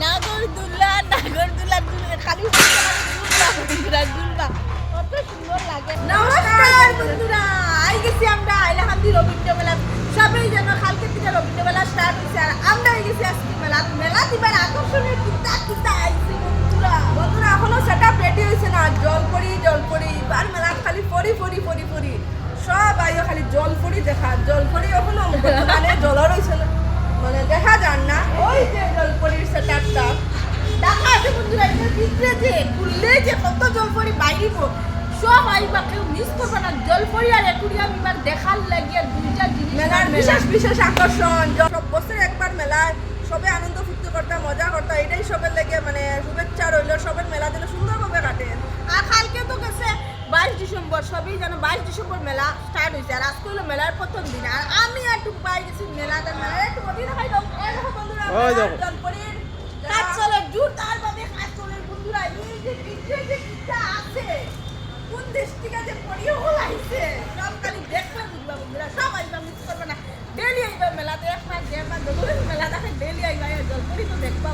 নাগরদোলা খালি কত সুন্দর লাগে। নমস্কার বন্ধুরা, আই গেছি আমরা আইলাহান্দি রবীন্দ্র মেলা। সবাই যেন কালকে থেকে রবীন্দ্র মেলা স্টার্ট হয়েছে আর আমরা গেছি আজকে মেলা দিবার আকর্ষণীয় কিতা আইছি বন্ধুরা এখনো সেটা রেডি হয়েছে না। জলপরি আর মেলা খালি পরি সব আইও খালি জলপরি দেখা। জলপরি এখনো মানে জলর হয়েছে না, মানে দেখা যান না। ওই যে জলপরির সেটআপটা দেখা আছে বন্ধুরা, এটা ভিতরে যে খুললে যে কত জলপরি বাইরিব সব আইবা, কেউ মিস করবে না। জলপরি আর একুরিয়াম এবার দেখার লাগিয়ে দুইটা জিনিস মেলার বিশেষ আকর্ষণ। সব বছর একবার মেলায় সবে আনন্দ ফুর্তি করতে মজা করতে, এটাই সবের লেগে মানে শুভেচ্ছা রইল। সবের মেলা যেন সুন্দরভাবে কাটে। আর কালকে তো গেছে 22 ডিসেম্বর, সবই যেন 22 ডিসেম্বর মেলা স্টার্ট হয়েছে আর আজকে হলো মেলার প্রথম দিন। আর আমি একটু পাই গেছি মেলাটা একটু গভীর দেখাই দাও। দেখো বন্ধুরা জলপরির কাজ চলে জোরদার ভাবে কাজ চলে বন্ধুরা। এই যে ভিতরে যে কিটা আছে, কোন দেশ থেকে যে পড়িয়ে হলাইছে সব খালি দেখবে বুঝবা বন্ধুরা। সব আইবা, মিস করবে না। ডেলি আইবা মেলাতে, এক মাস দেড় মাস মেলা দেখে ডেলি আইবা, জলপরি তো দেখবা।